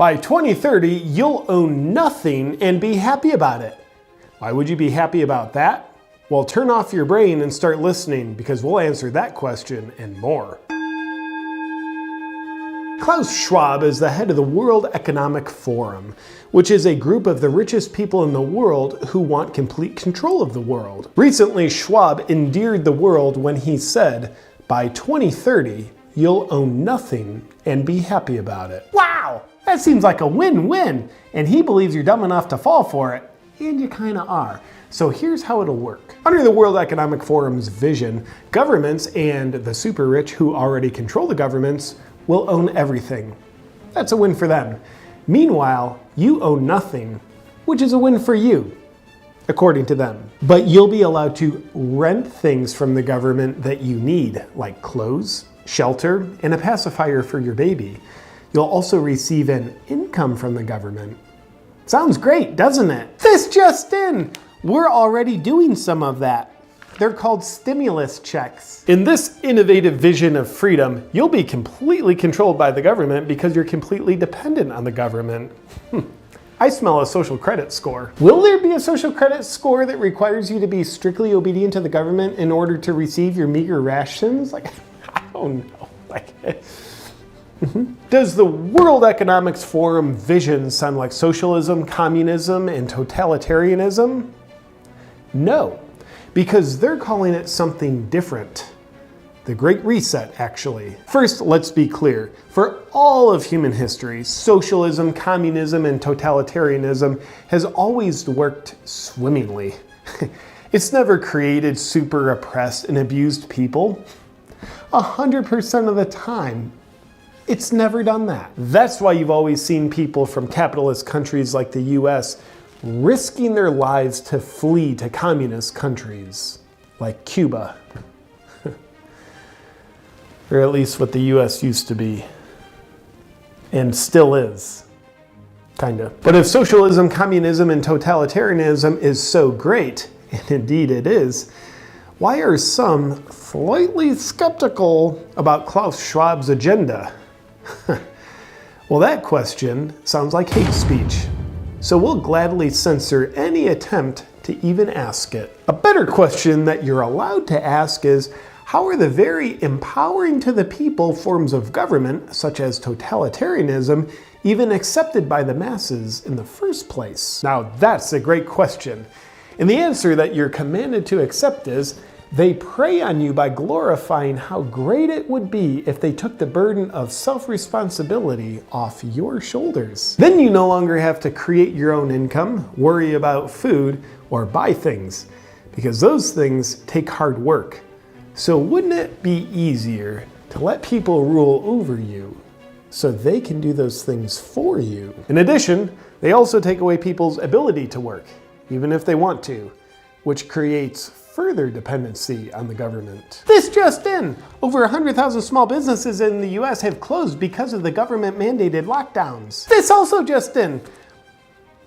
By 2030, you'll own nothing and be happy about it. Why would you be happy about that? Well, turn off your brain and start listening, because we'll answer that question and more. Klaus Schwab is the head of the World Economic Forum, which is a group of the richest people in the world who want complete control of the world. Recently, Schwab endeared the world when he said, by 2030, you'll own nothing and be happy about it. Wow, that seems like a win-win, and he believes you're dumb enough to fall for it, and you kinda are. So here's how it'll work. Under the World Economic Forum's vision, governments and the super rich who already control the governments will own everything. That's a win for them. Meanwhile, you own nothing, which is a win for you, according to them. But you'll be allowed to rent things from the government that you need, like clothes, shelter, and a pacifier for your baby. You'll also receive an income from the government. Sounds great, doesn't it? This just in! We're already doing some of that. They're called stimulus checks. In this innovative vision of freedom, you'll be completely controlled by the government because you're completely dependent on the government. I smell a social credit score. Will there be a social credit score that requires you to be strictly obedient to the government in order to receive your meager rations? Like, I don't know. Does the World Economics Forum vision sound like socialism, communism, and totalitarianism? No, because they're calling it something different. The Great Reset, actually. First, let's be clear. For all of human history, socialism, communism, and totalitarianism has always worked swimmingly. It's never created super oppressed and abused people. 100% of the time, it's never done that. That's why you've always seen people from capitalist countries like the US risking their lives to flee to communist countries like Cuba. Or at least what the US used to be. And still is. Kinda. But if socialism, communism, and totalitarianism is so great, and indeed it is, why are some slightly skeptical about Klaus Schwab's agenda? Well, that question sounds like hate speech. So we'll gladly censor any attempt to even ask it. A better question that you're allowed to ask is, how are the very empowering to the people forms of government, such as totalitarianism, even accepted by the masses in the first place? Now that's a great question. And the answer that you're commanded to accept is, they prey on you by glorifying how great it would be if they took the burden of self-responsibility off your shoulders. Then you no longer have to create your own income, worry about food, or buy things, because those things take hard work. So wouldn't it be easier to let people rule over you so they can do those things for you? In addition, they also take away people's ability to work, even if they want to, which creates further dependency on the government. This just in! Over 100,000 small businesses in the US have closed because of the government-mandated lockdowns. This also just in!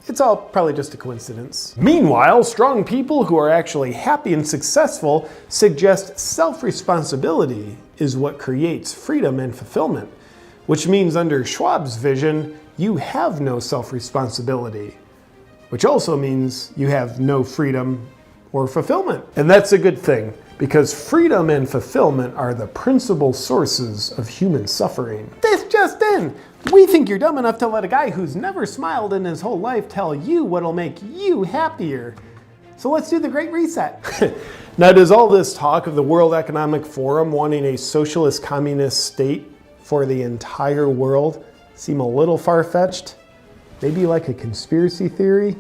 It's all probably just a coincidence. Meanwhile, strong people who are actually happy and successful suggest self-responsibility is what creates freedom and fulfillment, which means under Schwab's vision, you have no self-responsibility, which also means you have no freedom or fulfillment. And that's a good thing, because freedom and fulfillment are the principal sources of human suffering. This just in! We think you're dumb enough to let a guy who's never smiled in his whole life tell you what'll make you happier. So let's do the Great Reset. Now, does all this talk of the World Economic Forum wanting a socialist communist state for the entire world seem a little far-fetched? Maybe like a conspiracy theory?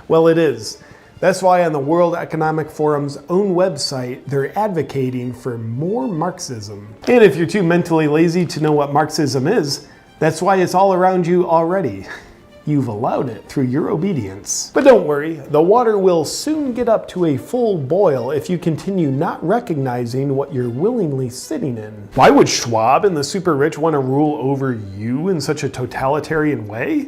Well, it is. That's why on the World Economic Forum's own website, they're advocating for more Marxism. And if you're too mentally lazy to know what Marxism is, that's why it's all around you already. You've allowed it through your obedience. But don't worry, the water will soon get up to a full boil if you continue not recognizing what you're willingly sitting in. Why would Schwab and the super rich want to rule over you in such a totalitarian way?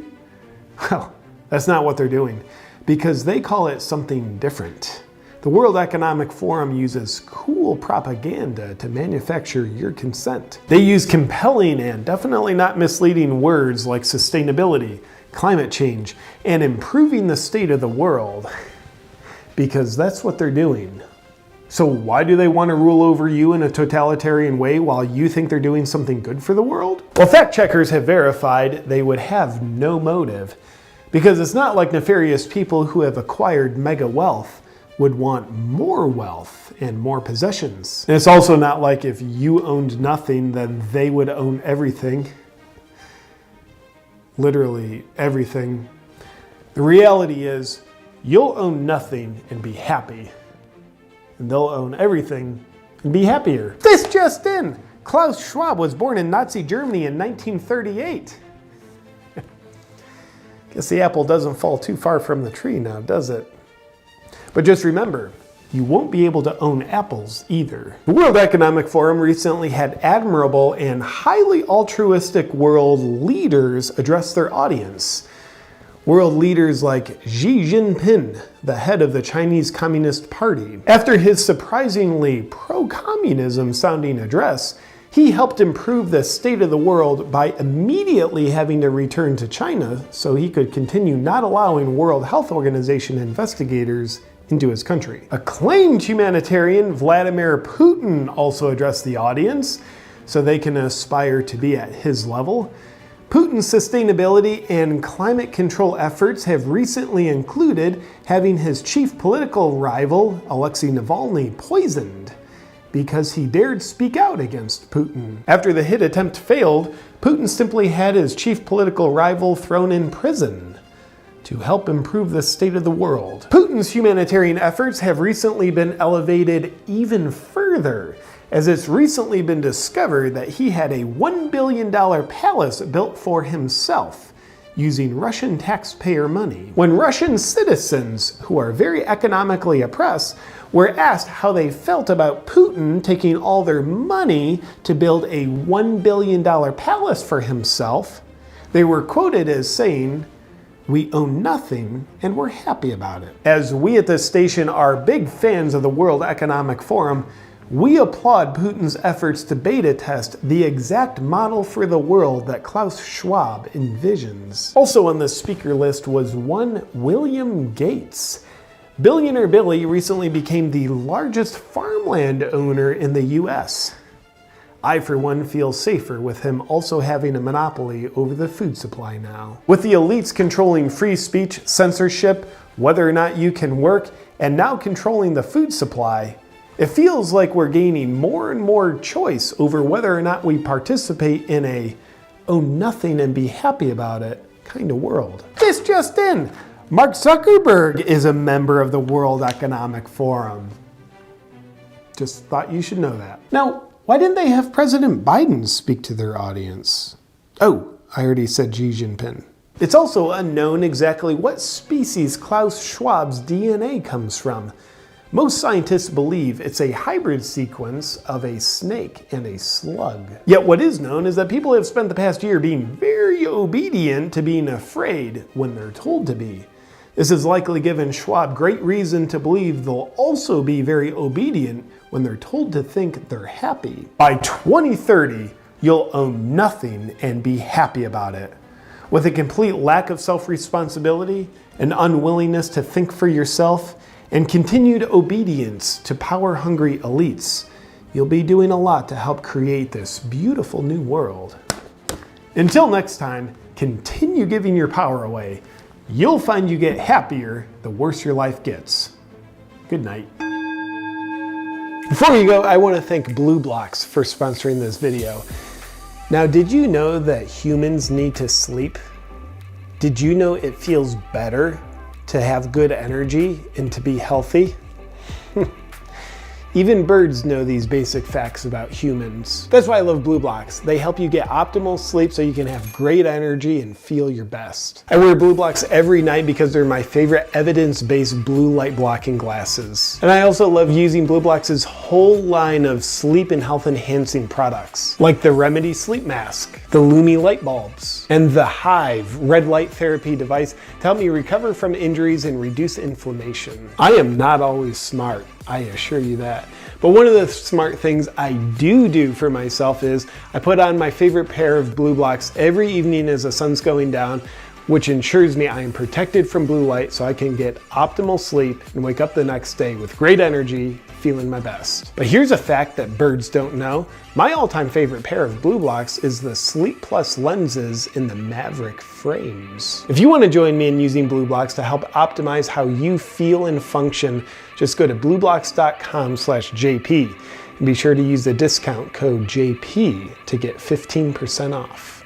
Well, that's not what they're doing, because they call it something different. The The World Economic Forum uses cool propaganda to manufacture your consent. They use compelling and definitely not misleading words like sustainability, climate change, and improving the state of the world, because that's what they're doing. So why do they want to rule over you in a totalitarian way while you think they're doing something good for the world? Well, fact checkers have verified they would have no motive, because it's not like nefarious people who have acquired mega wealth would want more wealth and more possessions. And it's also not like if you owned nothing, then they would own everything. Literally everything. The reality is, you'll own nothing and be happy. And they'll own everything and be happier. This just in! Klaus Schwab was born in Nazi Germany in 1938. Guess the apple doesn't fall too far from the tree now, does it? But just remember, you won't be able to own apples either. The World Economic Forum recently had admirable and highly altruistic world leaders address their audience. World leaders like Xi Jinping, the head of the Chinese Communist Party. After his surprisingly pro-communism sounding address, he helped improve the state of the world by immediately having to return to China so he could continue not allowing World Health Organization investigators into his country. Acclaimed humanitarian Vladimir Putin also addressed the audience so they can aspire to be at his level. Putin's sustainability and climate control efforts have recently included having his chief political rival, Alexei Navalny, poisoned because he dared speak out against Putin. After the hit attempt failed, Putin simply had his chief political rival thrown in prison to help improve the state of the world. Putin's humanitarian efforts have recently been elevated even further, as it's recently been discovered that he had a $1 billion palace built for himself using Russian taxpayer money. When Russian citizens, who are very economically oppressed, were asked how they felt about Putin taking all their money to build a $1 billion palace for himself, they were quoted as saying, "We own nothing and we're happy about it." As we at this station are big fans of the World Economic Forum, we applaud Putin's efforts to beta test the exact model for the world that Klaus Schwab envisions. Also on the speaker list was one William Gates. Billionaire Billy recently became the largest farmland owner in the US. I, for one, feel safer with him also having a monopoly over the food supply now. With the elites controlling free speech, censorship, whether or not you can work, and now controlling the food supply, it feels like we're gaining more and more choice over whether or not we participate in a own nothing and be happy about it kind of world. This just in! Mark Zuckerberg is a member of the World Economic Forum. Just thought you should know that. Now, why didn't they have President Biden speak to their audience? Oh, I already said Xi Jinping. It's also unknown exactly what species Klaus Schwab's DNA comes from. Most scientists believe it's a hybrid sequence of a snake and a slug. Yet what is known is that people have spent the past year being very obedient to being afraid when they're told to be. This has likely given Schwab great reason to believe they'll also be very obedient when they're told to think they're happy. By 2030, you'll own nothing and be happy about it. With a complete lack of self-responsibility, an unwillingness to think for yourself, and continued obedience to power-hungry elites, you'll be doing a lot to help create this beautiful new world. Until next time, continue giving your power away. You'll find you get happier the worse your life gets. Good night. Before you go, I want to thank Blue Blocks for sponsoring this video. Now, did you know that humans need to sleep? Did you know it feels better to have good energy and to be healthy? Even birds know these basic facts about humans. That's why I love Blue Blocks. They help you get optimal sleep so you can have great energy and feel your best. I wear Blue Blocks every night because they're my favorite evidence-based blue light blocking glasses. And I also love using Blue Blocks' whole line of sleep and health enhancing products, like the Remedy Sleep Mask, the Lumi light bulbs, And the Hive red light therapy device to help me recover from injuries and reduce inflammation. I am not always smart, I assure you that. But one of the smart things I do for myself is I put on my favorite pair of blue blocks every evening as the sun's going down, which ensures me I am protected from blue light so I can get optimal sleep and wake up the next day with great energy, feeling my best. But here's a fact that birds don't know. My all-time favorite pair of blue blocks is the Sleep Plus lenses in the Maverick frames. If you want to join me in using blue blocks to help optimize how you feel and function, just go to blueblocks.com/JP and be sure to use the discount code JP to get 15% off.